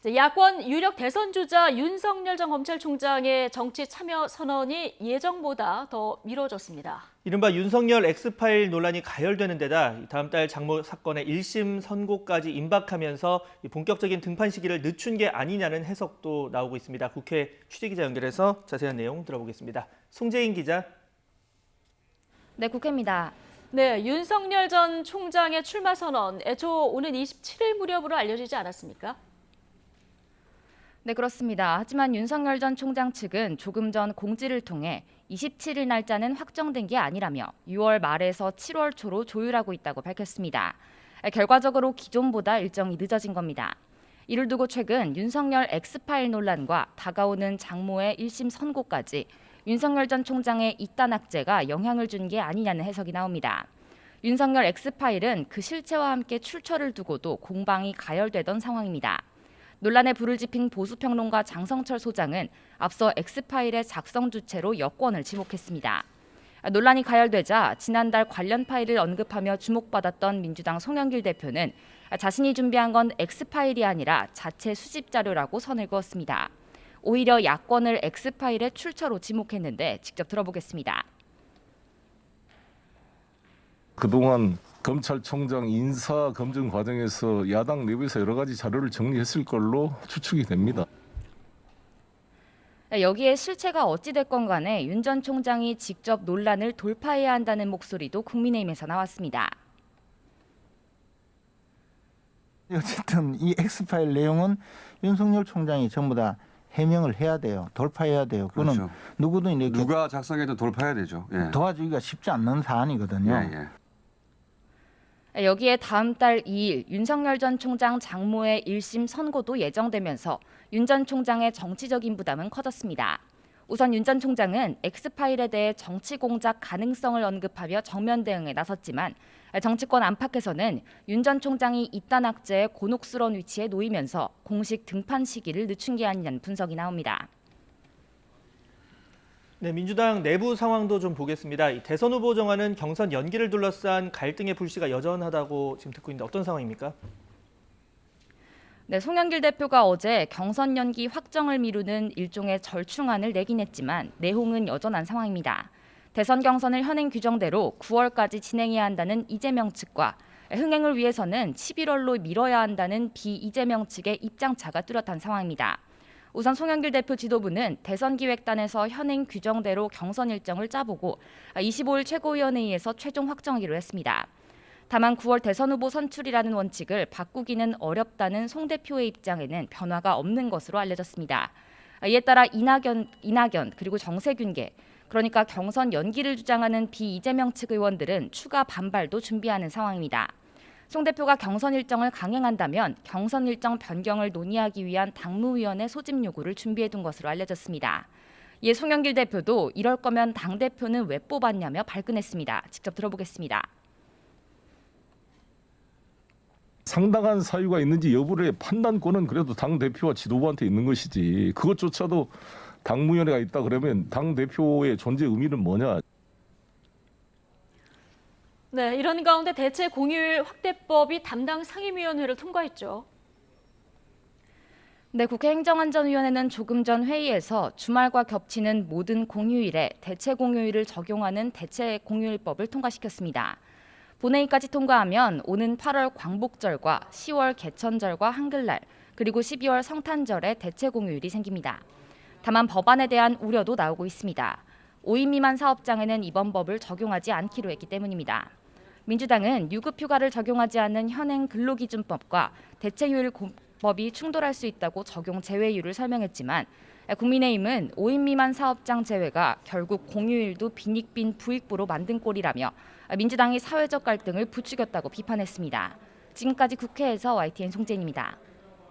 야권 유력 대선 주자 윤석열 전 검찰총장의 정치 참여 선언이 예정보다 더 미뤄졌습니다. 이른바 윤석열 엑스파일 논란이 가열되는 데다 다음 달 장모 사건의 1심 선고까지 임박하면서 본격적인 등판 시기를 늦춘 게 아니냐는 해석도 나오고 있습니다. 국회 취재기자 연결해서 자세한 내용 들어보겠습니다. 송재인 기자. 네, 국회입니다. 네, 윤석열 전 총장의 출마 선언, 애초 오는 27일 무렵으로 알려지지 않았습니까? 네, 그렇습니다. 하지만 윤석열 전 총장 측은 조금 전 공지를 통해 27일 날짜는 확정된 게 아니라며 6월 말에서 7월 초로 조율하고 있다고 밝혔습니다. 결과적으로 기존보다 일정이 늦어진 겁니다. 이를 두고 최근 윤석열 엑스파일 논란과 다가오는 장모의 1심 선고까지 윤석열 전 총장의 이단 악재가 영향을 준 게 아니냐는 해석이 나옵니다. 윤석열 엑스파일은 그 실체와 함께 출처를 두고도 공방이 가열되던 상황입니다. 논란에 불을 지핀 보수평론가 장성철 소장은 앞서 엑스파일의 작성 주체로 여권을 지목했습니다. 논란이 가열되자 지난달 관련 파일을 언급하며 주목받았던 민주당 송영길 대표는 자신이 준비한 건 엑스파일이 아니라 자체 수집 자료라고 선을 그었습니다. 오히려 야권을 엑스파일의 출처로 지목했는데 직접 들어보겠습니다. 그동안 검찰총장 인사 검증 과정에서 야당 내부에서 여러 가지 자료를 정리했을 걸로 추측이 됩니다. 여기에 실체가 어찌 됐건 간에 윤 전 총장이 직접 논란을 돌파해야 한다는 목소리도 국민의힘에서 나왔습니다. 어쨌든 이 엑스파일 내용은 윤석열 총장이 전부 다 해명을 해야 돼요. 돌파해야 돼요. 그거는 그렇죠. 누구든 이렇게 누가 작성해도 돌파해야 되죠. 예. 도와주기가 쉽지 않는 사안이거든요. 예. 여기에 다음 달 2일 윤석열 전 총장 장모의 1심 선고도 예정되면서 윤 전 총장의 정치적인 부담은 커졌습니다. 우선 윤 전 총장은 엑스파일에 대해 정치 공작 가능성을 언급하며 정면 대응에 나섰지만 정치권 안팎에서는 윤 전 총장이 이단 악재의 곤혹스러운 위치에 놓이면서 공식 등판 시기를 늦춘 게 아니냐는 분석이 나옵니다. 네, 민주당 내부 상황도 좀 보겠습니다. 이 대선 후보 정하는 경선 연기를 둘러싼 갈등의 불씨가 여전하다고 지금 듣고 있는데 어떤 상황입니까? 네, 송영길 대표가 어제 경선 연기 확정을 미루는 일종의 절충안을 내긴 했지만 내용은 여전한 상황입니다. 대선 경선을 현행 규정대로 9월까지 진행해야 한다는 이재명 측과 흥행을 위해서는 11월로 미뤄야 한다는 비이재명 측의 입장차가 뚜렷한 상황입니다. 우선 송영길 대표 지도부는 대선기획단에서 현행 규정대로 경선 일정을 짜보고 25일 최고위원회의에서 최종 확정하기로 했습니다. 다만 9월 대선 후보 선출이라는 원칙을 바꾸기는 어렵다는 송 대표의 입장에는 변화가 없는 것으로 알려졌습니다. 이에 따라 이낙연 그리고 정세균계, 그러니까 경선 연기를 주장하는 비이재명 측 의원들은 추가 반발도 준비하는 상황입니다. 송 대표가 경선 일정을 강행한다면 경선 일정 변경을 논의하기 위한 당무위원회 소집 요구를 준비해둔 것으로 알려졌습니다. 이에 송영길 대표도 이럴 거면 당대표는 왜 뽑았냐며 발끈했습니다. 직접 들어보겠습니다. 상당한 사유가 있는지 여부의 판단권은 그래도 당대표와 지도부한테 있는 것이지 그것조차도 당무위원회가 있다 그러면 당대표의 존재 의미는 뭐냐. 네, 이런 가운데 대체 공휴일 확대법이 담당 상임위원회를 통과했죠. 네, 국회 행정안전위원회는 조금 전 회의에서 주말과 겹치는 모든 공휴일에 대체 공휴일을 적용하는 대체 공휴일법을 통과시켰습니다. 본회의까지 통과하면 오는 8월 광복절과 10월 개천절과 한글날, 그리고 12월 성탄절에 대체 공휴일이 생깁니다. 다만 법안에 대한 우려도 나오고 있습니다. 5인 미만 사업장에는 이번 법을 적용하지 않기로 했기 때문입니다. 민주당은 유급휴가를 적용하지 않는 현행 근로기준법과 대체휴일법이 충돌할 수 있다고 적용 제외 이유를 설명했지만 국민의힘은 5인 미만 사업장 제외가 결국 공휴일도 빈익빈 부익부로 만든 꼴이라며 민주당이 사회적 갈등을 부추겼다고 비판했습니다. 지금까지 국회에서 YTN 송재인입니다.